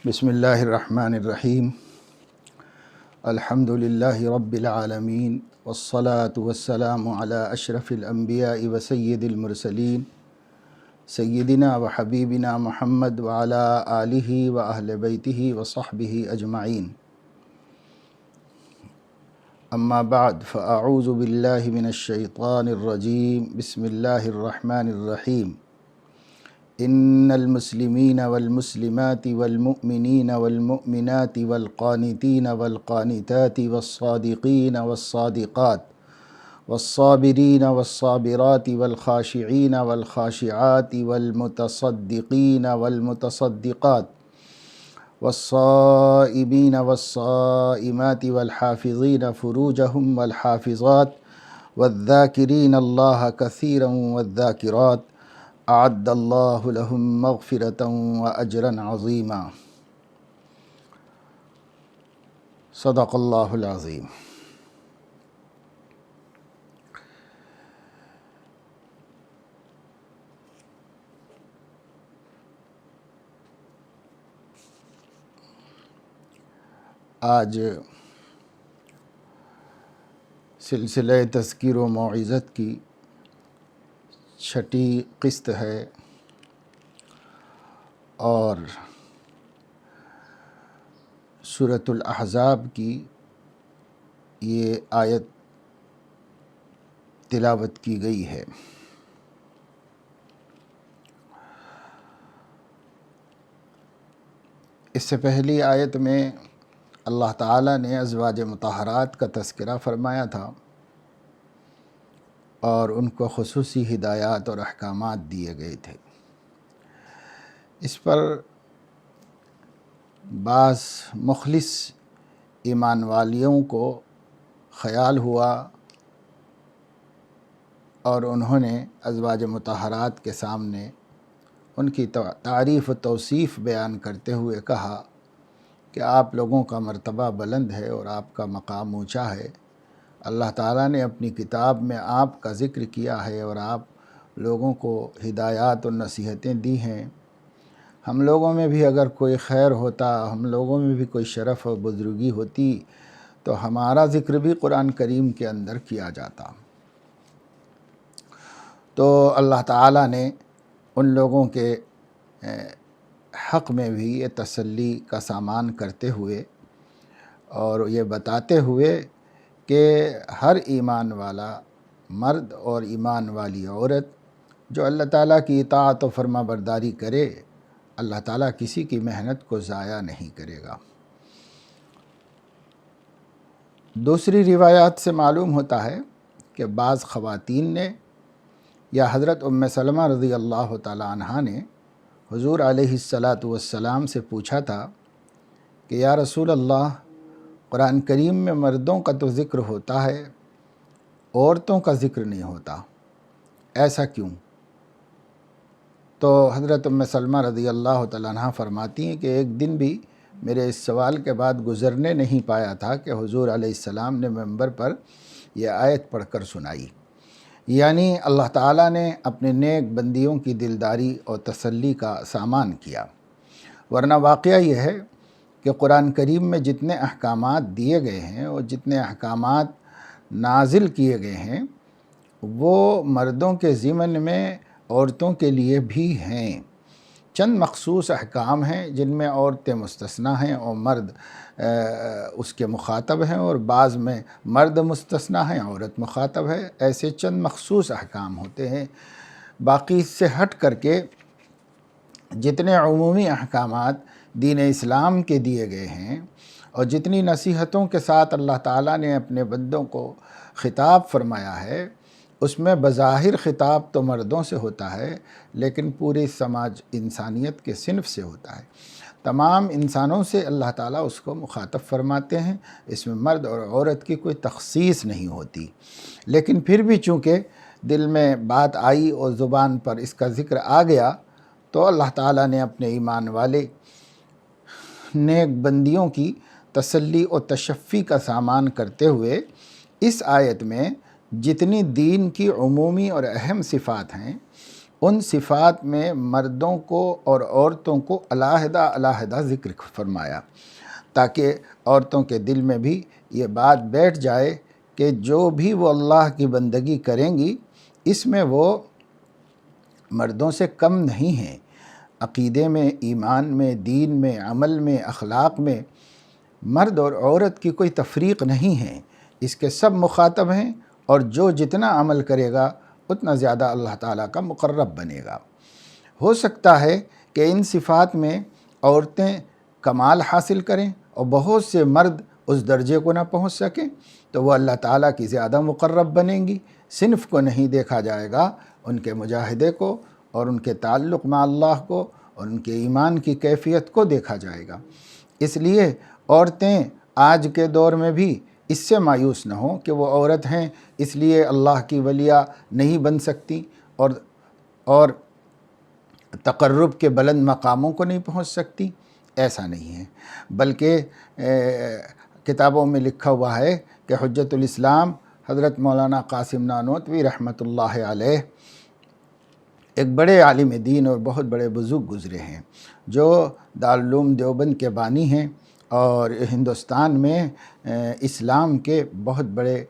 بسم اللہ الرحمن الرحیم الحمد للہ رب العالمین والصلاة والسلام علی اشرف الانبیاء وسید المرسلین سیدنا و حبیبنا محمد وعلی آلہ و اہل بیتہ وصحبہ اجمعین اما بعد فاعوذ باللہ من الشیطان الرجیم بسم اللہ الرحمن الرحیم ان المسلمین والمسلمات والمؤمنین والمؤمنات والقانتین والقانتات والصادقین والصادقات والصابرین والصابرات والخاشعین والخاشعات والمتصدقین والمتصدقات والصائمین والصائمات والحافظین فروجهم والحافظات والذاکرین اللہ کثیرا والذاکرات اعد اللہ لهم مغفرة واجرا عظیما صدق اللہ العظیم۔ آج سلسلہ تذکیر و موعظت کی چھٹی قسط ہے اور سورۃ الاحزاب کی یہ آیت تلاوت کی گئی ہے۔ اس سے پہلی آیت میں اللہ تعالیٰ نے ازواج مطہرات کا تذکرہ فرمایا تھا اور ان کو خصوصی ہدایات اور احکامات دیے گئے تھے۔ اس پر بعض مخلص ایمان والیوں کو خیال ہوا اور انہوں نے ازواج مطہرات کے سامنے ان کی تعریف و توصیف بیان کرتے ہوئے کہا کہ آپ لوگوں کا مرتبہ بلند ہے اور آپ کا مقام اونچا ہے۔ اللہ تعالیٰ نے اپنی کتاب میں آپ کا ذکر کیا ہے اور آپ لوگوں کو ہدایات اور نصیحتیں دی ہیں۔ ہم لوگوں میں بھی اگر کوئی خیر ہوتا، ہم لوگوں میں بھی کوئی شرف و بزرگی ہوتی تو ہمارا ذکر بھی قرآن کریم کے اندر کیا جاتا۔ تو اللہ تعالیٰ نے ان لوگوں کے حق میں بھی یہ تسلی کا سامان کرتے ہوئے اور یہ بتاتے ہوئے کہ ہر ایمان والا مرد اور ایمان والی عورت جو اللہ تعالیٰ کی اطاعت و فرما برداری کرے، اللہ تعالیٰ کسی کی محنت کو ضائع نہیں کرے گا۔ دوسری روایات سے معلوم ہوتا ہے کہ بعض خواتین نے یا حضرت ام سلمہ رضی اللہ تعالیٰ عنہا نے حضور علیہ السلام سے پوچھا تھا کہ یا رسول اللہ، قرآن کریم میں مردوں کا تو ذکر ہوتا ہے، عورتوں کا ذکر نہیں ہوتا، ایسا کیوں؟ تو حضرت ام سلمہ رضی اللہ تعالیٰ عنہ فرماتی ہیں کہ ایک دن بھی میرے اس سوال کے بعد گزرنے نہیں پایا تھا کہ حضور علیہ السلام نے منبر پر یہ آیت پڑھ کر سنائی، یعنی اللہ تعالیٰ نے اپنے نیک بندیوں کی دلداری اور تسلی کا سامان کیا۔ ورنہ واقعہ یہ ہے کہ قرآن کریم میں جتنے احکامات دیے گئے ہیں اور جتنے احکامات نازل کیے گئے ہیں وہ مردوں کے ضمن میں عورتوں کے لیے بھی ہیں۔ چند مخصوص احکام ہیں جن میں عورتیں مستثنیٰ ہیں اور مرد اس کے مخاطب ہیں، اور بعض میں مرد مستثنیٰ ہیں، عورت مخاطب ہے۔ ایسے چند مخصوص احکام ہوتے ہیں۔ باقی اس سے ہٹ کر کے جتنے عمومی احکامات دین اسلام کے دیے گئے ہیں اور جتنی نصیحتوں کے ساتھ اللہ تعالیٰ نے اپنے بندوں کو خطاب فرمایا ہے، اس میں بظاہر خطاب تو مردوں سے ہوتا ہے لیکن پوری سماج انسانیت کے صنف سے ہوتا ہے۔ تمام انسانوں سے اللہ تعالیٰ اس کو مخاطب فرماتے ہیں، اس میں مرد اور عورت کی کوئی تخصیص نہیں ہوتی۔ لیکن پھر بھی چونکہ دل میں بات آئی اور زبان پر اس کا ذکر آ گیا تو اللہ تعالیٰ نے اپنے ایمان والے نیک بندیوں کی تسلی و تشفی کا سامان کرتے ہوئے اس آیت میں جتنی دین کی عمومی اور اہم صفات ہیں ان صفات میں مردوں کو اور عورتوں کو علیحدہ علیحدہ ذکر فرمایا، تاکہ عورتوں کے دل میں بھی یہ بات بیٹھ جائے کہ جو بھی وہ اللہ کی بندگی کریں گی اس میں وہ مردوں سے کم نہیں ہیں، عقیدے میں، ایمان میں، دین میں، عمل میں، اخلاق میں مرد اور عورت کی کوئی تفریق نہیں ہے، اس کے سب مخاطب ہیں، اور جو جتنا عمل کرے گا اتنا زیادہ اللہ تعالیٰ کا مقرب بنے گا۔ ہو سکتا ہے کہ ان صفات میں عورتیں کمال حاصل کریں اور بہت سے مرد اس درجے کو نہ پہنچ سکیں، تو وہ اللہ تعالیٰ کی زیادہ مقرب بنیں گی۔ صنف کو نہیں دیکھا جائے گا، ان کے مجاہدے کو اور ان کے تعلق مع اللہ کو اور ان کے ایمان کی کیفیت کو دیکھا جائے گا۔ اس لیے عورتیں آج کے دور میں بھی اس سے مایوس نہ ہوں کہ وہ عورت ہیں اس لیے اللہ کی ولیہ نہیں بن سکتی اور تقرب کے بلند مقاموں کو نہیں پہنچ سکتی، ایسا نہیں ہے، بلکہ کتابوں میں لکھا ہوا ہے کہ حجت الاسلام حضرت مولانا قاسم نانوتوی رحمۃ اللہ علیہ ایک بڑے عالم دین اور بہت بڑے بزرگ گزرے ہیں، جو دارالعلوم دیوبند کے بانی ہیں اور ہندوستان میں اسلام کے بہت بڑے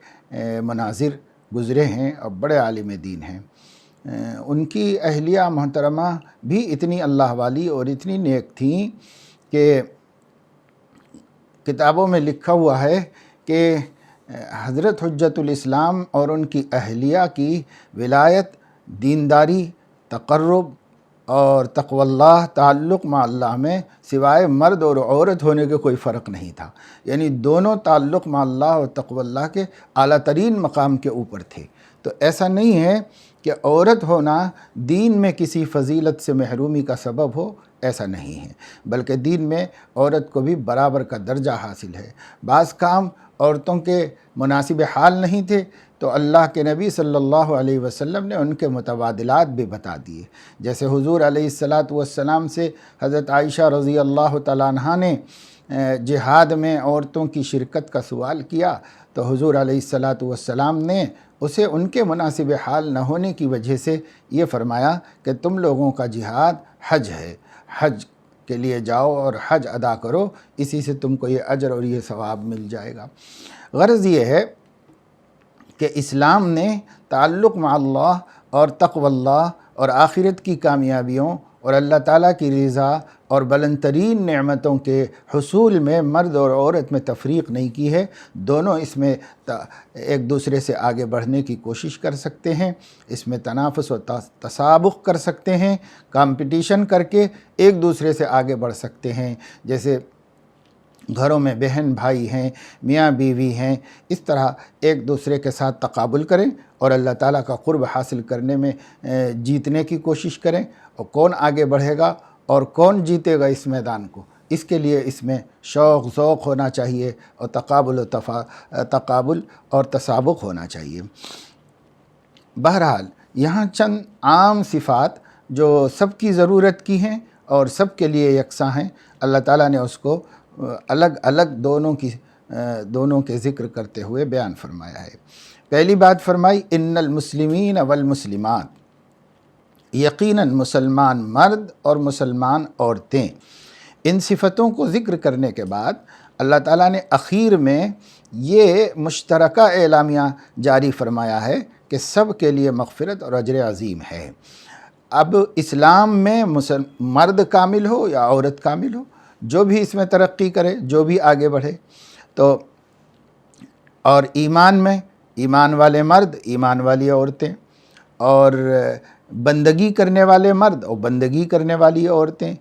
مناظر گزرے ہیں اور بڑے عالم دین ہیں۔ ان کی اہلیہ محترمہ بھی اتنی اللہ والی اور اتنی نیک تھیں کہ کتابوں میں لکھا ہوا ہے کہ حضرت حجت الاسلام اور ان کی اہلیہ کی ولایت، دینداری، تقرب اور تقوی اللہ، تعلق مع اللہ میں سوائے مرد اور عورت ہونے کے کوئی فرق نہیں تھا، یعنی دونوں تعلق مع اللہ اور تقوی اللہ کے اعلیٰ ترین مقام کے اوپر تھے۔ تو ایسا نہیں ہے کہ عورت ہونا دین میں کسی فضیلت سے محرومی کا سبب ہو، ایسا نہیں ہے، بلکہ دین میں عورت کو بھی برابر کا درجہ حاصل ہے۔ بعض کام عورتوں کے مناسب حال نہیں تھے تو اللہ کے نبی صلی اللہ علیہ وسلم نے ان کے متبادلات بھی بتا دیے، جیسے حضور علیہ السلام سے حضرت عائشہ رضی اللہ تعالیٰ عنہا نے جہاد میں عورتوں کی شرکت کا سوال کیا تو حضور علیہ السلام نے اسے ان کے مناسب حال نہ ہونے کی وجہ سے یہ فرمایا کہ تم لوگوں کا جہاد حج ہے، حج کے لیے جاؤ اور حج ادا کرو، اسی سے تم کو یہ اجر اور یہ ثواب مل جائے گا۔ غرض یہ ہے کہ اسلام نے تعلق مع اللہ اور تقوی اللہ اور آخرت کی کامیابیوں اور اللہ تعالیٰ کی رضا اور بلند ترین نعمتوں کے حصول میں مرد اور عورت میں تفریق نہیں کی ہے، دونوں اس میں ایک دوسرے سے آگے بڑھنے کی کوشش کر سکتے ہیں، اس میں تنافس و تسابق کر سکتے ہیں، کمپٹیشن کر کے ایک دوسرے سے آگے بڑھ سکتے ہیں۔ جیسے گھروں میں بہن بھائی ہیں، میاں بیوی ہیں، اس طرح ایک دوسرے کے ساتھ تقابل کریں اور اللہ تعالیٰ کا قرب حاصل کرنے میں جیتنے کی کوشش کریں، اور کون آگے بڑھے گا اور کون جیتے گا اس میدان کو، اس کے لیے اس میں شوق ذوق ہونا چاہیے اور تقابل اور تسابق ہونا چاہیے۔ بہرحال یہاں چند عام صفات جو سب کی ضرورت کی ہیں اور سب کے لیے یکساں ہیں، اللہ تعالیٰ نے اس کو الگ الگ دونوں کے ذکر کرتے ہوئے بیان فرمایا ہے۔ پہلی بات فرمائی ان المسلمین والمسلمات، یقیناً مسلمان مرد اور مسلمان عورتیں۔ ان صفتوں کو ذکر کرنے کے بعد اللہ تعالیٰ نے اخیر میں یہ مشترکہ اعلامیہ جاری فرمایا ہے کہ سب کے لیے مغفرت اور اجر عظیم ہے۔ اب اسلام میں مرد کامل ہو یا عورت کامل ہو، جو بھی اس میں ترقی کرے، جو بھی آگے بڑھے، تو اور ایمان میں ایمان والے مرد، ایمان والی عورتیں، اور بندگی کرنے والے مرد اور بندگی کرنے والی عورتیں،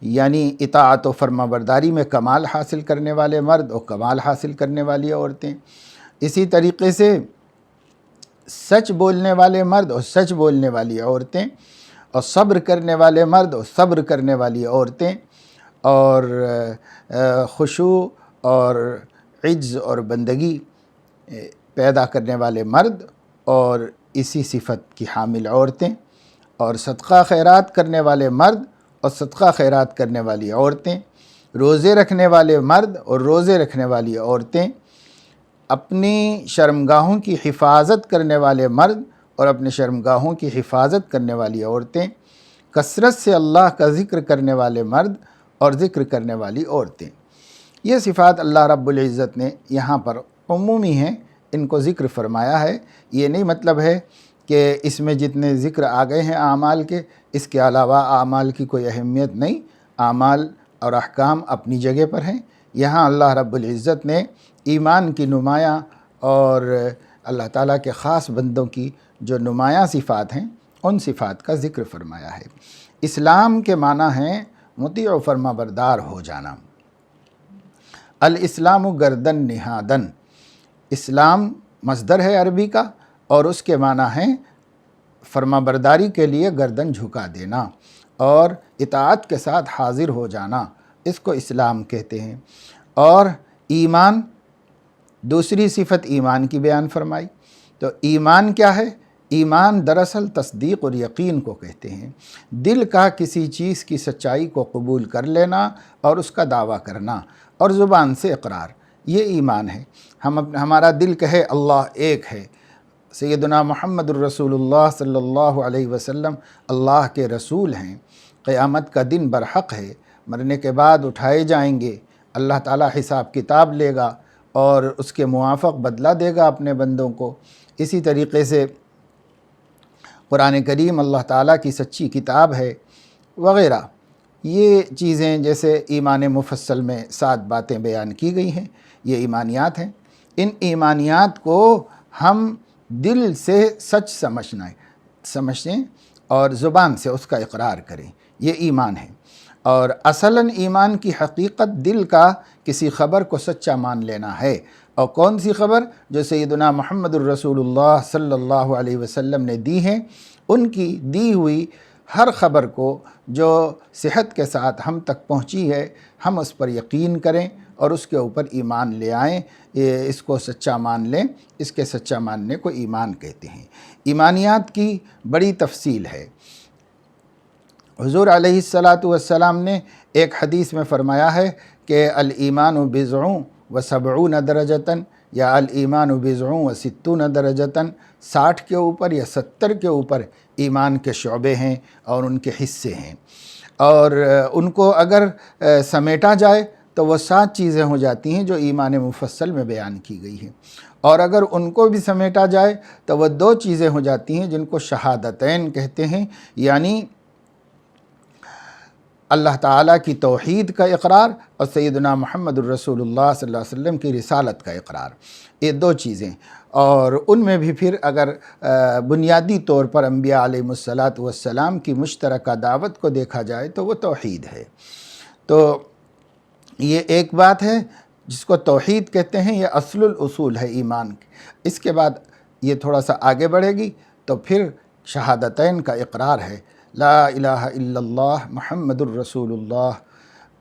یعنی اطاعت و فرما برداری میں کمال حاصل کرنے والے مرد اور کمال حاصل کرنے والی عورتیں، اسی طریقے سے سچ بولنے والے مرد اور سچ بولنے والی عورتیں، اور صبر کرنے والے مرد اور صبر کرنے والی عورتیں، اور خشوع اور عجز اور بندگی پیدا کرنے والے مرد اور اسی صفت کی حامل عورتیں، اور صدقہ خیرات کرنے والے مرد اور صدقہ خیرات کرنے والی عورتیں، روزے رکھنے والے مرد اور روزے رکھنے والی عورتیں، اپنی شرمگاہوں کی حفاظت کرنے والے مرد اور اپنے شرمگاہوں کی حفاظت کرنے والی عورتیں، کثرت سے اللہ کا ذکر کرنے والے مرد اور ذکر کرنے والی عورتیں۔ یہ صفات اللہ رب العزت نے یہاں پر عمومی ہیں، ان کو ذکر فرمایا ہے۔ یہ نہیں مطلب ہے کہ اس میں جتنے ذکر آ گئے ہیں اعمال کے، اس کے علاوہ اعمال کی کوئی اہمیت نہیں۔ اعمال اور احکام اپنی جگہ پر ہیں۔ یہاں اللہ رب العزت نے ایمان کی نمایاں اور اللہ تعالیٰ کے خاص بندوں کی جو نمایاں صفات ہیں ان صفات کا ذکر فرمایا ہے۔ اسلام کے معنی ہیں مطیع و فرما بردار ہو جانا۔ الاسلام گردن نہادن، اسلام مصدر ہے عربی کا اور اس کے معنی ہیں فرما برداری کے لیے گردن جھکا دینا اور اطاعت کے ساتھ حاضر ہو جانا، اس کو اسلام کہتے ہیں۔ اور ایمان، دوسری صفت ایمان کی بیان فرمائی۔ تو ایمان کیا ہے؟ ایمان دراصل تصدیق اور یقین کو کہتے ہیں، دل کا کسی چیز کی سچائی کو قبول کر لینا اور اس کا دعویٰ کرنا اور زبان سے اقرار، یہ ایمان ہے۔ ہمارا دل کہے اللہ ایک ہے، سیدنا محمد الرسول اللہ صلی اللہ علیہ وسلم اللہ کے رسول ہیں، قیامت کا دن برحق ہے، مرنے کے بعد اٹھائے جائیں گے، اللہ تعالیٰ حساب کتاب لے گا اور اس کے موافق بدلہ دے گا اپنے بندوں کو۔ اسی طریقے سے قرآن کریم اللہ تعالیٰ کی سچی کتاب ہے وغیرہ، یہ چیزیں جیسے ایمان مفصل میں 7 باتیں بیان کی گئی ہیں، یہ ایمانیات ہیں۔ ان ایمانیات کو ہم دل سے سچ سمجھیں اور زبان سے اس کا اقرار کریں، یہ ایمان ہے۔ اور اصلاً ایمان کی حقیقت دل کا کسی خبر کو سچا مان لینا ہے۔ اور کون سی خبر؟ جو سیدنا محمد الرسول اللہ صلی اللہ علیہ وسلم نے دی ہیں، ان کی دی ہوئی ہر خبر کو جو صحت کے ساتھ ہم تک پہنچی ہے، ہم اس پر یقین کریں اور اس کے اوپر ایمان لے آئیں، اس کو سچا مان لیں۔ اس کے سچا ماننے کو ایمان کہتے ہیں۔ ایمانیات کی بڑی تفصیل ہے۔ حضور علیہ السلام نے ایک حدیث میں فرمایا ہے کہ الایمان بضع و 70 درجۃ، یا الایمان بضع و 60 درجۃ، 60 کے اوپر یا 70 کے اوپر ایمان کے شعبے ہیں اور ان کے حصے ہیں، اور ان کو اگر سمیٹا جائے تو وہ 7 چیزیں ہو جاتی ہیں جو ایمان مفصل میں بیان کی گئی ہیں، اور اگر ان کو بھی سمیٹا جائے تو وہ 2 چیزیں ہو جاتی ہیں جن کو شہادتین کہتے ہیں، یعنی اللہ تعالیٰ کی توحید کا اقرار اور سیدنا محمد الرسول اللہ صلی اللہ علیہ وسلم کی رسالت کا اقرار، یہ 2 چیزیں۔ اور ان میں بھی پھر اگر بنیادی طور پر انبیاء علیہ السلام کی مشترکہ دعوت کو دیکھا جائے تو وہ توحید ہے۔ تو یہ ایک بات ہے جس کو توحید کہتے ہیں، یہ اصل الاصول ہے ایمان کی۔ اس کے بعد یہ تھوڑا سا آگے بڑھے گی تو پھر شہادتین کا اقرار ہے، لا الہ الا اللہ محمد الرسول اللہ،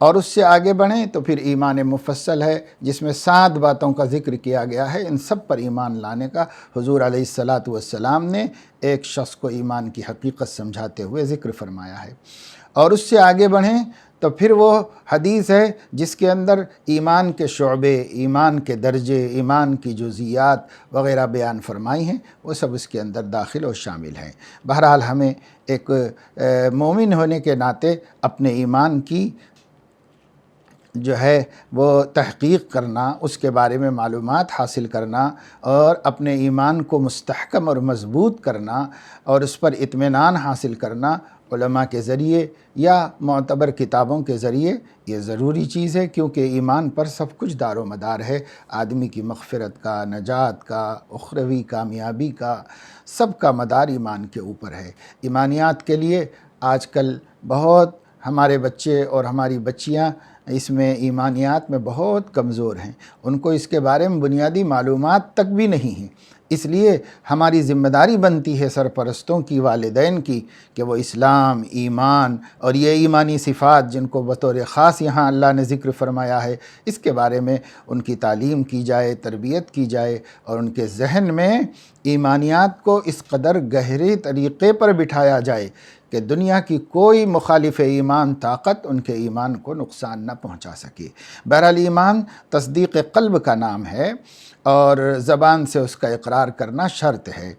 اور اس سے آگے بڑھیں تو پھر ایمان مفصل ہے جس میں 7 باتوں کا ذکر کیا گیا ہے۔ ان سب پر ایمان لانے کا حضور علیہ السلام نے ایک شخص کو ایمان کی حقیقت سمجھاتے ہوئے ذکر فرمایا ہے۔ اور اس سے آگے بڑھیں تو پھر وہ حدیث ہے جس کے اندر ایمان کے شعبے، ایمان کے درجے، ایمان کی جزیات وغیرہ بیان فرمائی ہیں، وہ سب اس کے اندر داخل اور شامل ہیں۔ بہرحال ہمیں ایک مومن ہونے کے ناطے اپنے ایمان کی جو ہے وہ تحقیق کرنا، اس کے بارے میں معلومات حاصل کرنا اور اپنے ایمان کو مستحکم اور مضبوط کرنا اور اس پر اطمینان حاصل کرنا علماء کے ذریعے یا معتبر کتابوں کے ذریعے، یہ ضروری چیز ہے، کیونکہ ایمان پر سب کچھ دار و مدار ہے۔ آدمی کی مغفرت کا، نجات کا، اخروی کامیابی کا، سب کا مدار ایمان کے اوپر ہے۔ ایمانیات کے لیے آج کل بہت ہمارے بچے اور ہماری بچیاں اس میں ایمانیات میں بہت کمزور ہیں، ان کو اس کے بارے میں بنیادی معلومات تک بھی نہیں ہیں۔ اس لیے ہماری ذمہ داری بنتی ہے سرپرستوں کی، والدین کی، کہ وہ اسلام، ایمان اور یہ ایمانی صفات جن کو بطور خاص یہاں اللہ نے ذکر فرمایا ہے، اس کے بارے میں ان کی تعلیم کی جائے، تربیت کی جائے اور ان کے ذہن میں ایمانیات کو اس قدر گہرے طریقے پر بٹھایا جائے کہ دنیا کی کوئی مخالف ایمان طاقت ان کے ایمان کو نقصان نہ پہنچا سکے۔ بہرحال ایمان تصدیق قلب کا نام ہے اور زبان سے اس کا اقرار کرنا شرط ہے۔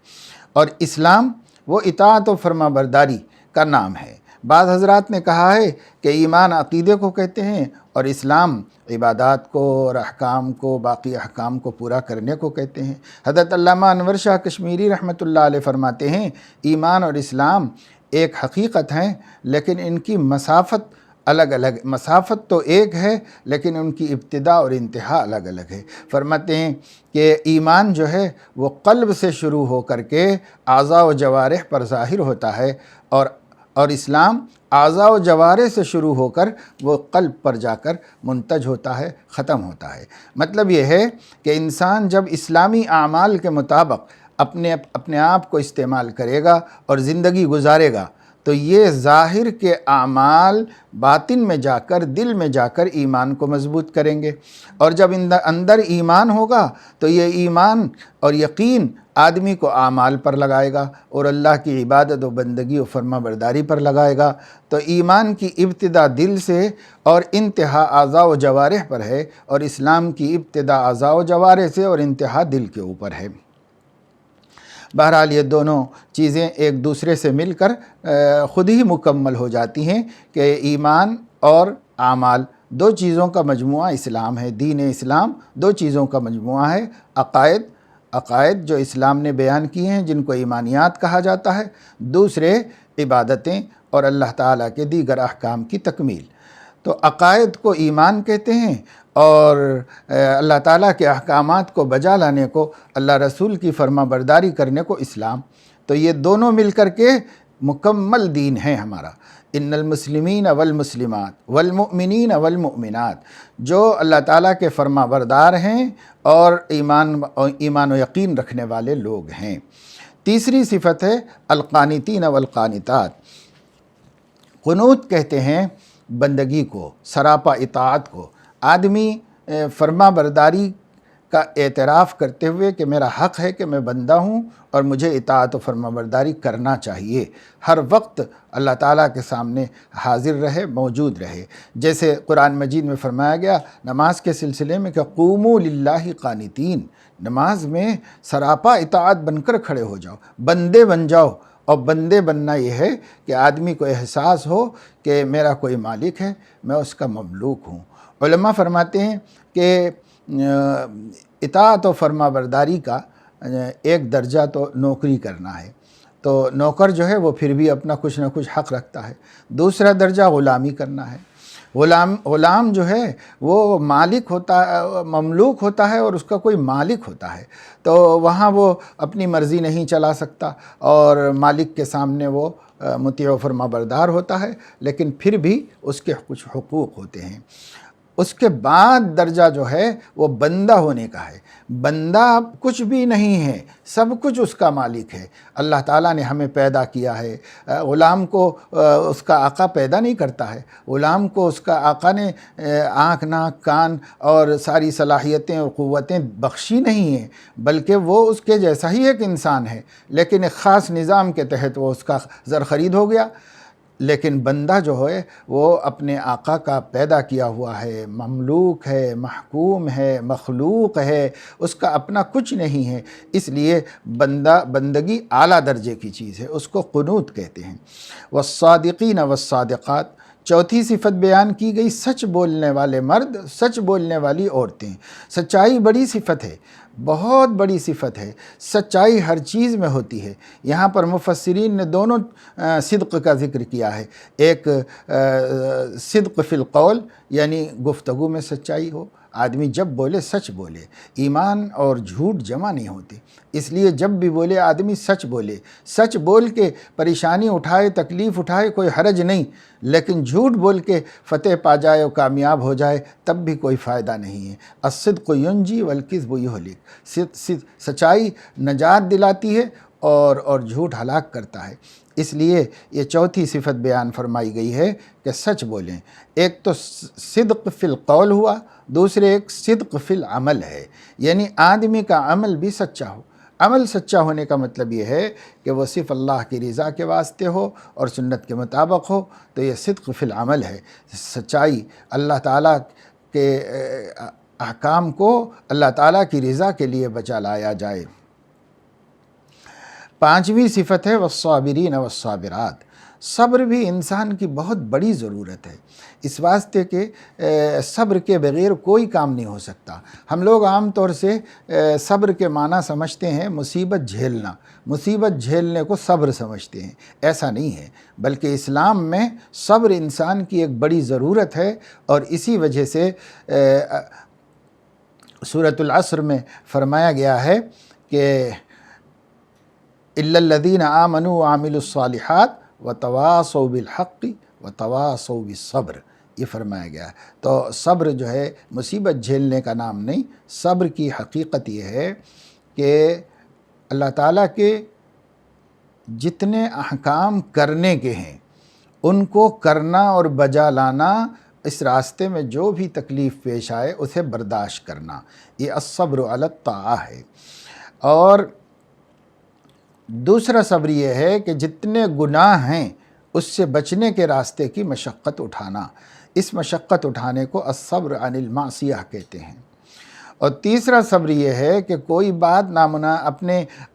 اور اسلام وہ اطاعت و فرما برداری کا نام ہے۔ بعض حضرات نے کہا ہے کہ ایمان عقیدے کو کہتے ہیں اور اسلام عبادات کو اور احکام کو، باقی احکام کو پورا کرنے کو کہتے ہیں۔ حضرت علامہ انور شاہ کشمیری رحمۃ اللہ علیہ فرماتے ہیں ایمان اور اسلام ایک حقیقت ہیں لیکن ان کی مسافت الگ الگ، مسافت تو ایک ہے لیکن ان کی ابتدا اور انتہا الگ الگ ہے۔ فرماتے ہیں کہ ایمان جو ہے وہ قلب سے شروع ہو کر کے اعضاء و جوارح پر ظاہر ہوتا ہے، اور اسلام اعضاء و جوارح سے شروع ہو کر وہ قلب پر جا کر منتج ہوتا ہے، ختم ہوتا ہے۔ مطلب یہ ہے کہ انسان جب اسلامی اعمال کے مطابق اپنے آپ کو استعمال کرے گا اور زندگی گزارے گا تو یہ ظاہر کے اعمال باطن میں جا کر، دل میں جا کر ایمان کو مضبوط کریں گے، اور جب اندر ایمان ہوگا تو یہ ایمان اور یقین آدمی کو اعمال پر لگائے گا اور اللہ کی عبادت و بندگی و فرما برداری پر لگائے گا۔ تو ایمان کی ابتدا دل سے اور انتہا اعضاء و جوارح پر ہے، اور اسلام کی ابتدا اعضاء و جوارح سے اور انتہا دل کے اوپر ہے۔ بہرحال یہ دونوں چیزیں ایک دوسرے سے مل کر خود ہی مکمل ہو جاتی ہیں کہ ایمان اور اعمال دو چیزوں کا مجموعہ اسلام ہے۔ دین اسلام دو چیزوں کا مجموعہ ہے، عقائد جو اسلام نے بیان کیے ہیں جن کو ایمانیات کہا جاتا ہے، دوسرے عبادتیں اور اللہ تعالیٰ کے دیگر احکام کی تکمیل۔ تو عقائد کو ایمان کہتے ہیں اور اللہ تعالیٰ کے احکامات کو بجا لانے کو، اللہ رسول کی فرما برداری کرنے کو اسلام۔ تو یہ دونوں مل کر کے مکمل دین ہے ہمارا۔ ان المسلمین والمسلمات والمؤمنین والمؤمنات، جو اللہ تعالیٰ کے فرما بردار ہیں اور ایمان و یقین رکھنے والے لوگ ہیں۔ تیسری صفت ہے القانتین والقانتات۔ قنوت کہتے ہیں بندگی کو، سراپا اطاعت کو۔ آدمی فرما برداری کا اعتراف کرتے ہوئے کہ میرا حق ہے کہ میں بندہ ہوں اور مجھے اطاعت و فرما برداری کرنا چاہیے، ہر وقت اللہ تعالیٰ کے سامنے حاضر رہے، موجود رہے۔ جیسے قرآن مجید میں فرمایا گیا نماز کے سلسلے میں کہ قوموا للہ قانتین، نماز میں سراپا اطاعت بن کر کھڑے ہو جاؤ، بندے بن جاؤ۔ اور بندے بننا یہ ہے کہ آدمی کو احساس ہو کہ میرا کوئی مالک ہے، میں اس کا مملوک ہوں۔ علماء فرماتے ہیں کہ اطاعت و فرما برداری کا ایک درجہ تو نوکری کرنا ہے، تو نوکر جو ہے وہ پھر بھی اپنا کچھ نہ کچھ حق رکھتا ہے۔ دوسرا درجہ غلامی کرنا ہے۔ غلام جو ہے وہ مالک ہوتا ہے، مملوک ہوتا ہے اور اس کا کوئی مالک ہوتا ہے، تو وہاں وہ اپنی مرضی نہیں چلا سکتا اور مالک کے سامنے وہ مطیع و فرما بردار ہوتا ہے، لیکن پھر بھی اس کے کچھ حقوق ہوتے ہیں۔ اس کے بعد درجہ جو ہے وہ بندہ ہونے کا ہے۔ بندہ کچھ بھی نہیں ہے، سب کچھ اس کا مالک ہے۔ اللہ تعالیٰ نے ہمیں پیدا کیا ہے۔ غلام کو اس کا آقا پیدا نہیں کرتا ہے، غلام کو اس کا آقا نے آنکھ، ناک، کان اور ساری صلاحیتیں اور قوتیں بخشی نہیں ہیں، بلکہ وہ اس کے جیسا ہی ایک انسان ہے، لیکن ایک خاص نظام کے تحت وہ اس کا زر خرید ہو گیا۔ لیکن بندہ جو ہے وہ اپنے آقا کا پیدا کیا ہوا ہے، مملوک ہے، محکوم ہے، مخلوق ہے، اس کا اپنا کچھ نہیں ہے۔ اس لیے بندگی اعلیٰ درجے کی چیز ہے، اس کو قنوت کہتے ہیں۔ والصادقین والصادقات، چوتھی صفت بیان کی گئی سچ بولنے والے مرد، سچ بولنے والی عورتیں۔ سچائی بڑی صفت ہے، بہت بڑی صفت ہے۔ سچائی ہر چیز میں ہوتی ہے۔ یہاں پر مفسرین نے دونوں صدق کا ذکر کیا ہے، ایک صدق فی القول یعنی گفتگو میں سچائی ہو، آدمی جب بولے سچ بولے، ایمان اور جھوٹ جمع نہیں ہوتے، اس لیے جب بھی بولے آدمی سچ بولے، سچ بول کے پریشانی اٹھائے، تکلیف اٹھائے، کوئی حرج نہیں، لیکن جھوٹ بول کے فتح پا جائے اور کامیاب ہو جائے تب بھی کوئی فائدہ نہیں ہے۔ الصدق ینجی والکذب یہلک، سچائی نجات دلاتی ہے اور جھوٹ ہلاک کرتا ہے۔ اس لیے یہ چوتھی صفت بیان فرمائی گئی ہے کہ سچ بولیں۔ ایک تو صدق فی القول ہوا، دوسرے ایک صدق فی العمل ہے، یعنی آدمی کا عمل بھی سچا ہو۔ عمل سچا ہونے کا مطلب یہ ہے کہ وہ صرف اللہ کی رضا کے واسطے ہو اور سنت کے مطابق ہو، تو یہ صدق فی العمل ہے۔ سچائی اللہ تعالیٰ کے احکام کو اللہ تعالیٰ کی رضا کے لیے بچا لایا جائے۔ 5ویں صفت ہے والصابرین والصابرات، صبر بھی انسان کی بہت بڑی ضرورت ہے، اس واسطے کہ صبر کے بغیر کوئی کام نہیں ہو سکتا۔ ہم لوگ عام طور سے صبر کے معنی سمجھتے ہیں مصیبت جھیلنا، مصیبت جھیلنے کو صبر سمجھتے ہیں، ایسا نہیں ہے، بلکہ اسلام میں صبر انسان کی ایک بڑی ضرورت ہے، اور اسی وجہ سے سورۃ العصر میں فرمایا گیا ہے کہ الا الذین آمنوا وعملوا الصالحات وتواصوا بالحق وتواصوا بالصبر، یہ فرمایا گیا ہے۔ تو صبر جو ہے مصیبت جھیلنے کا نام نہیں، صبر کی حقیقت یہ ہے کہ اللہ تعالیٰ کے جتنے احکام کرنے کے ہیں ان کو کرنا اور بجا لانا، اس راستے میں جو بھی تکلیف پیش آئے اسے برداشت کرنا، یہ الصبر علی الطاعہ ہے۔ اور دوسرا صبر یہ ہے کہ جتنے گناہ ہیں اس سے بچنے کے راستے کی مشقت اٹھانا، اس مشقت اٹھانے کو الصبر عن المعصیہ کہتے ہیں۔ اور تیسرا صبر یہ ہے کہ کوئی بات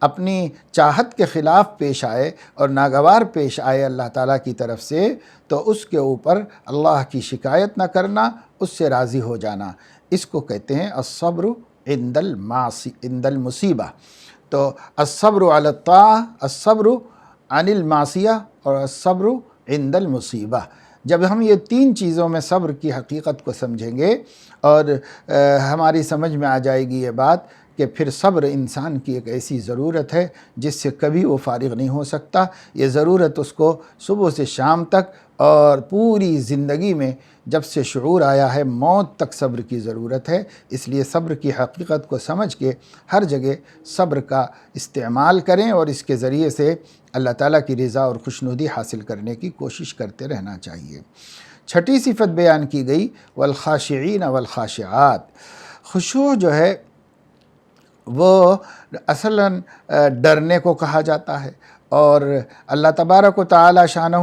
اپنی چاہت کے خلاف پیش آئے اور ناگوار پیش آئے اللہ تعالیٰ کی طرف سے، تو اس کے اوپر اللہ کی شکایت نہ کرنا، اس سے راضی ہو جانا، اس کو کہتے ہیں الصبر عند المصیبہ۔ تو الصبر علی الطاعہ، الصبر عن المعصیہ اور الصبر عند المصیبہ، جب ہم یہ 3 چیزوں میں صبر کی حقیقت کو سمجھیں گے اور ہماری سمجھ میں آ جائے گی یہ بات کہ پھر صبر انسان کی ایک ایسی ضرورت ہے جس سے کبھی وہ فارغ نہیں ہو سکتا، یہ ضرورت اس کو صبح سے شام تک اور پوری زندگی میں جب سے شعور آیا ہے موت تک صبر کی ضرورت ہے۔ اس لیے صبر کی حقیقت کو سمجھ کے ہر جگہ صبر کا استعمال کریں اور اس کے ذریعے سے اللہ تعالیٰ کی رضا اور خوشنودی حاصل کرنے کی کوشش کرتے رہنا چاہیے۔ 6ٹھی صفت بیان کی گئی والخاشعین والخاشعات، خشوع جو ہے وہ اصلاً ڈرنے کو کہا جاتا ہے، اور اللہ تبارک و تعالی شانہ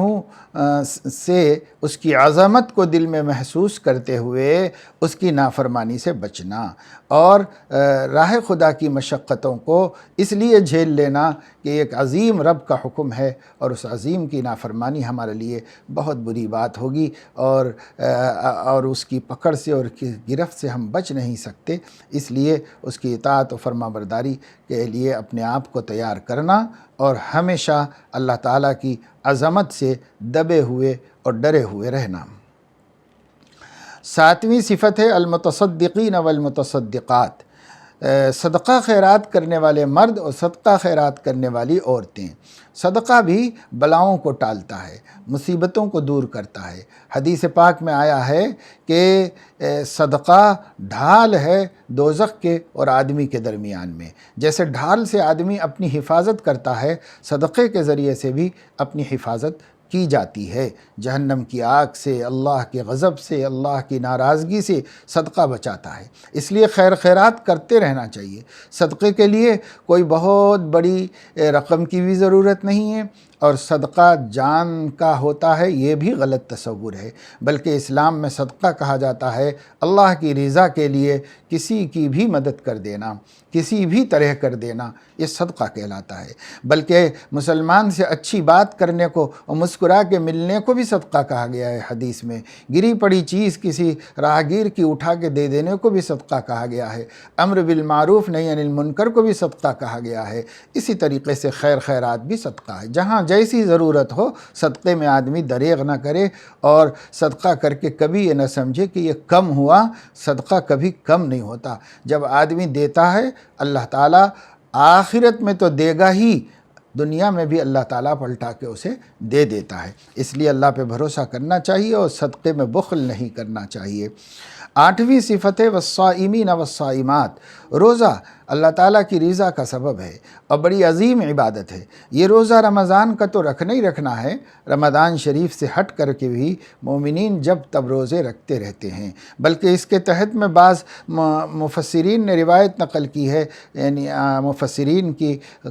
سے اس کی عظمت کو دل میں محسوس کرتے ہوئے اس کی نافرمانی سے بچنا، اور راہ خدا کی مشقتوں کو اس لیے جھیل لینا کہ ایک عظیم رب کا حکم ہے، اور اس عظیم کی نافرمانی ہمارے لیے بہت بری بات ہوگی، اور اس کی پکڑ سے اور کی گرفت سے ہم بچ نہیں سکتے۔ اس لیے اس کی اطاعت و فرما برداری کے لیے اپنے آپ کو تیار کرنا، اور ہمیشہ اللہ تعالیٰ کی عظمت سے دبے ہوئے اور ڈرے ہوئے رہنا۔ 7ویں صفت ہے المتصدقین والمتصدقات، صدقہ خیرات کرنے والے مرد اور صدقہ خیرات کرنے والی عورتیں۔ صدقہ بھی بلاؤں کو ٹالتا ہے، مصیبتوں کو دور کرتا ہے۔ حدیث پاک میں آیا ہے کہ صدقہ ڈھال ہے دوزخ کے اور آدمی کے درمیان میں، جیسے ڈھال سے آدمی اپنی حفاظت کرتا ہے، صدقے کے ذریعے سے بھی اپنی حفاظت کی جاتی ہے جہنم کی آگ سے، اللہ کے غضب سے، اللہ کی ناراضگی سے صدقہ بچاتا ہے۔ اس لیے خیر خیرات کرتے رہنا چاہیے۔ صدقے کے لیے کوئی بہت بڑی رقم کی بھی ضرورت نہیں ہے، اور صدقہ جان کا ہوتا ہے یہ بھی غلط تصور ہے، بلکہ اسلام میں صدقہ کہا جاتا ہے اللہ کی رضا کے لیے کسی کی بھی مدد کر دینا، کسی بھی طرح کر دینا، یہ صدقہ کہلاتا ہے۔ بلکہ مسلمان سے اچھی بات کرنے کو اور مسکرا کے ملنے کو بھی صدقہ کہا گیا ہے حدیث میں، گری پڑی چیز کسی راہگیر کی اٹھا کے دے دینے کو بھی صدقہ کہا گیا ہے، امر بالمعروف نہی عن المنکر کو بھی صدقہ کہا گیا ہے۔ اسی طریقے سے خیر خیرات بھی صدقہ ہے، جہاں جیسی ضرورت ہو صدقے میں آدمی دریغ نہ کرے، اور صدقہ کر کے کبھی یہ نہ سمجھے کہ یہ کم ہوا، صدقہ کبھی کم نہیں ہوتا۔ جب آدمی دیتا ہے اللہ تعالیٰ آخرت میں تو دے گا ہی، دنیا میں بھی اللہ تعالیٰ پلٹا کے اسے دے دیتا ہے۔ اس لیے اللہ پہ بھروسہ کرنا چاہیے اور صدقے میں بخل نہیں کرنا چاہیے۔ 8ویں صفت ہے والصائمین والصائمات، روزہ اللہ تعالیٰ کی رضا کا سبب ہے اور بڑی عظیم عبادت ہے۔ یہ روزہ رمضان کا تو رکھنا ہی رکھنا ہے، رمضان شریف سے ہٹ کر کے بھی مومنین جب تب روزے رکھتے رہتے ہیں، بلکہ اس کے تحت میں بعض مفسرین نے روایت نقل کی ہے، یعنی مفسرین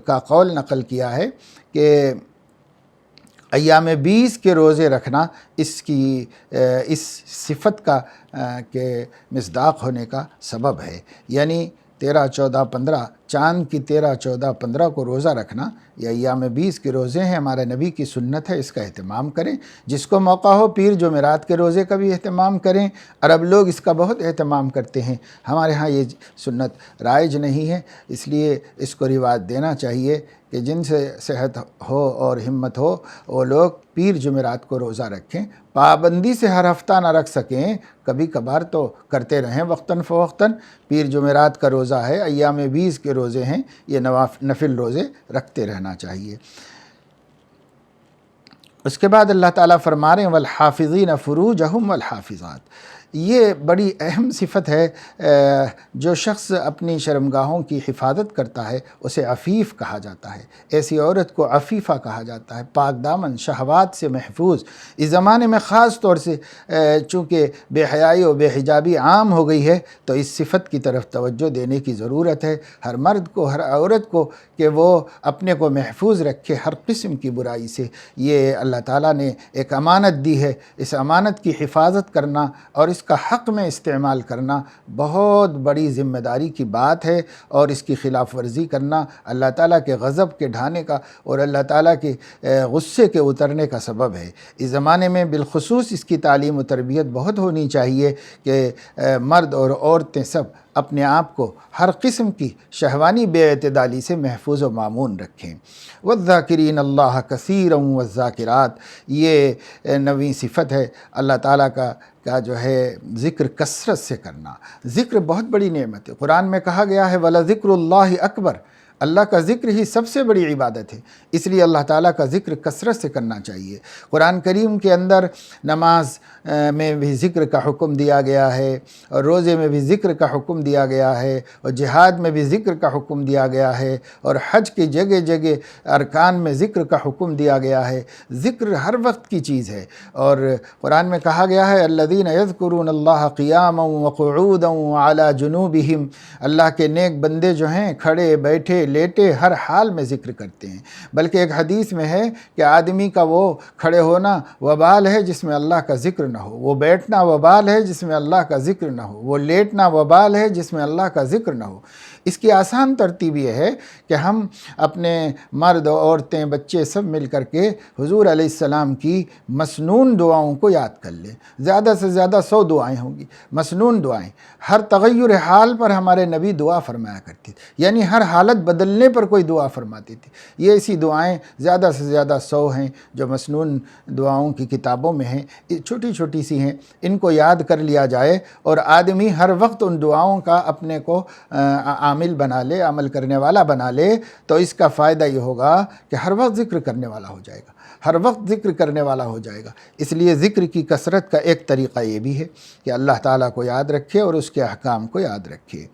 کا قول نقل کیا ہے کہ ایام 20 کے روزے رکھنا اس صفت کا کے مصداق ہونے کا سبب ہے، یعنی 13، 14، 15 چاند کی 13, 14, 15 کو روزہ رکھنا یا ایام 20 کے روزے ہیں، ہمارے نبی کی سنت ہے، اس کا اہتمام کریں۔ جس کو موقع ہو پیر جمعرات کے روزے کا بھی اہتمام کریں۔ عرب لوگ اس کا بہت اہتمام کرتے ہیں، ہمارے ہاں یہ سنت رائج نہیں ہے، اس لیے اس کو رواج دینا چاہیے کہ جن سے صحت ہو اور ہمت ہو وہ لوگ پیر جمعرات کو روزہ رکھیں۔ پابندی سے ہر ہفتہ نہ رکھ سکیں، کبھی کبھار تو کرتے رہیں وقتاً فوقتاً۔ پیر جمعرات کا روزہ ہے، ایام 20 کے روزے ہیں، یہ نفل روزے رکھتے رہنا چاہیے۔ اس کے بعد اللہ تعالیٰ فرما رہے ہیں والحافظین فروجہم والحافظات۔ یہ بڑی اہم صفت ہے، جو شخص اپنی شرمگاہوں کی حفاظت کرتا ہے اسے عفیف کہا جاتا ہے، ایسی عورت کو عفیفہ کہا جاتا ہے، پاک دامن، شہوات سے محفوظ۔ اس زمانے میں خاص طور سے چونکہ بے حیائی و بے حجابی عام ہو گئی ہے تو اس صفت کی طرف توجہ دینے کی ضرورت ہے، ہر مرد کو، ہر عورت کو، کہ وہ اپنے کو محفوظ رکھے ہر قسم کی برائی سے۔ یہ اللہ تعالیٰ نے ایک امانت دی ہے، اس امانت کی حفاظت کرنا اور اس کا حق میں استعمال کرنا بہت بڑی ذمہ داری کی بات ہے، اور اس کی خلاف ورزی کرنا اللہ تعالیٰ کے غضب کے ڈھانے کا اور اللہ تعالیٰ کے غصے کے اترنے کا سبب ہے۔ اس زمانے میں بالخصوص اس کی تعلیم و تربیت بہت ہونی چاہیے کہ مرد اور عورتیں سب اپنے آپ کو ہر قسم کی شہوانی بے اعتدالی سے محفوظ و مامون رکھیں۔ والذاکرین اللہ کثیرا والذاکرات، یہ نویں صفت ہے اللہ تعالیٰ کا جو ہے ذکر کثرت سے کرنا۔ ذکر بہت بڑی نعمت ہے، قرآن میں کہا گیا ہے وَلَذِكْرُ اللَّهِ أَكْبَرُ، اللہ کا ذکر ہی سب سے بڑی عبادت ہے، اس لیے اللہ تعالیٰ کا ذکر کثرت سے کرنا چاہیے۔ قرآن کریم کے اندر نماز میں بھی ذکر کا حکم دیا گیا ہے، اور روزے میں بھی ذکر کا حکم دیا گیا ہے، اور جہاد میں بھی ذکر کا حکم دیا گیا ہے، اور حج کی جگہ جگہ ارکان میں ذکر کا حکم دیا گیا ہے۔ ذکر ہر وقت کی چیز ہے، اور قرآن میں کہا گیا ہے الذین یذکرون اللہ قیاما وقعودا وعلی جنوبہم، اللہ کے نیک بندے جو ہیں کھڑے بیٹھے لیٹے ہر حال میں ذکر کرتے ہیں۔ بلکہ ایک حدیث میں ہے کہ آدمی کا وہ کھڑے ہونا وبال ہے جس میں اللہ کا ذکر نہ ہو، وہ بیٹھنا وبال ہے جس میں اللہ کا ذکر نہ ہو، وہ لیٹنا وبال ہے جس میں اللہ کا ذکر نہ ہو۔ اس کی آسان ترتیب یہ ہے کہ ہم اپنے مرد، عورتیں، بچے سب مل کر کے حضور علیہ السلام کی مسنون دعاؤں کو یاد کر لیں۔ زیادہ سے زیادہ 100 دعائیں ہوں گی، مسنون دعائیں۔ ہر تغیر حال پر ہمارے نبی دعا فرمایا کرتے تھے، یعنی ہر حالت بدلنے پر کوئی دعا فرماتے تھے۔ یہ ایسی دعائیں زیادہ سے زیادہ 100 ہیں جو مسنون دعاؤں کی کتابوں میں ہیں، چھوٹی چھوٹی سی ہیں، ان کو یاد کر لیا جائے اور آدمی ہر وقت ان دعاؤں کا اپنے کو عامل بنا لے، عمل کرنے والا بنا لے، تو اس کا فائدہ یہ ہوگا کہ ہر وقت ذکر کرنے والا ہو جائے گا، ہر وقت ذکر کرنے والا ہو جائے گا۔ اس لیے ذکر کی کثرت کا ایک طریقہ یہ بھی ہے کہ اللہ تعالیٰ کو یاد رکھے اور اس کے احکام کو یاد رکھے۔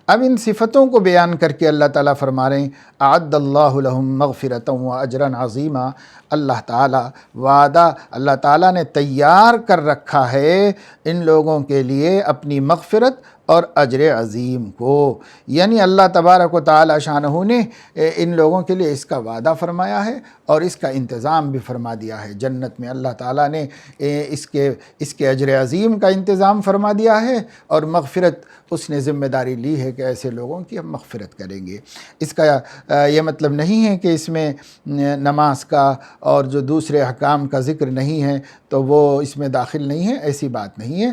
اب ان صفتوں کو بیان کر کے اللہ تعالیٰ فرما رہے ہیں اعد اللہ لہم مغفرۃ واجرا عظیما، اللہ تعالیٰ وعدہ، اللہ تعالیٰ نے تیار کر رکھا ہے ان لوگوں کے لیے اپنی مغفرت اور اجر عظیم کو، یعنی اللہ تبارک و تعالی شانہ نے ان لوگوں کے لیے اس کا وعدہ فرمایا ہے اور اس کا انتظام بھی فرما دیا ہے۔ جنت میں اللہ تعالیٰ نے اس کے اجر عظیم کا انتظام فرما دیا ہے، اور مغفرت اس نے ذمہ داری لی ہے کہ ایسے لوگوں کی ہم مغفرت کریں گے۔ اس کا یہ مطلب نہیں ہے کہ اس میں نماز کا اور جو دوسرے احکام کا ذکر نہیں ہے تو وہ اس میں داخل نہیں ہے، ایسی بات نہیں ہے۔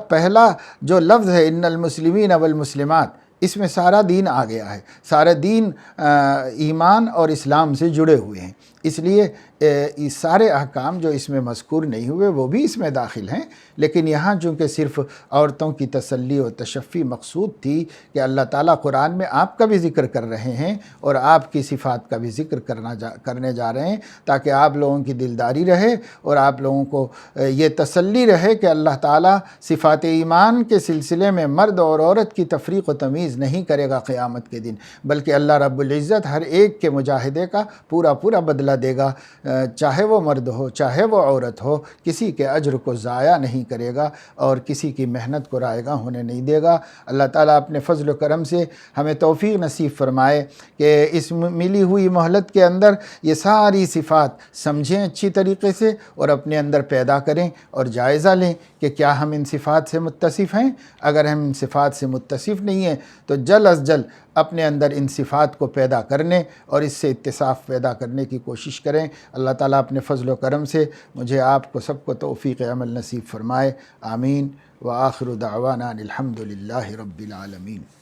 پہلا جو لفظ ہے ان المسلمین والمسلمات، اس میں سارا دین آ گیا ہے، سارا دین ایمان اور اسلام سے جڑے ہوئے ہیں، اس لیے یہ سارے احکام جو اس میں مذکور نہیں ہوئے وہ بھی اس میں داخل ہیں، لیکن یہاں چونکہ صرف عورتوں کی تسلی و تشفی مقصود تھی کہ اللہ تعالیٰ قرآن میں آپ کا بھی ذکر کر رہے ہیں اور آپ کی صفات کا بھی ذکر کرنے جا رہے ہیں، تاکہ آپ لوگوں کی دلداری رہے اور آپ لوگوں کو یہ تسلی رہے کہ اللہ تعالیٰ صفات ایمان کے سلسلے میں مرد اور عورت کی تفریق و تمیز نہیں کرے گا قیامت کے دن، بلکہ اللہ رب العزت ہر ایک کے مجاہدے کا پورا بدلہ بدلہ دے گا، چاہے وہ مرد ہو چاہے وہ عورت ہو، کسی کے اجر کو ضائع نہیں کرے گا اور کسی کی محنت کو رائگاں ہونے نہیں دے گا۔ اللہ تعالیٰ اپنے فضل و کرم سے ہمیں توفیق نصیب فرمائے کہ اس ملی ہوئی مہلت کے اندر یہ ساری صفات سمجھیں اچھی طریقے سے اور اپنے اندر پیدا کریں اور جائزہ لیں کہ کیا ہم ان صفات سے متصف ہیں۔ اگر ہم ان صفات سے متصف نہیں ہیں تو جلد از جلد اپنے اندر ان صفات کو پیدا کرنے اور اس سے اتصاف پیدا کرنے کی کوشش کریں۔ اللہ تعالیٰ اپنے فضل و کرم سے مجھے آپ کو سب کو توفیق عمل نصیب فرمائے، آمین۔ وآخر دعوانا الحمد للہ رب العالمین۔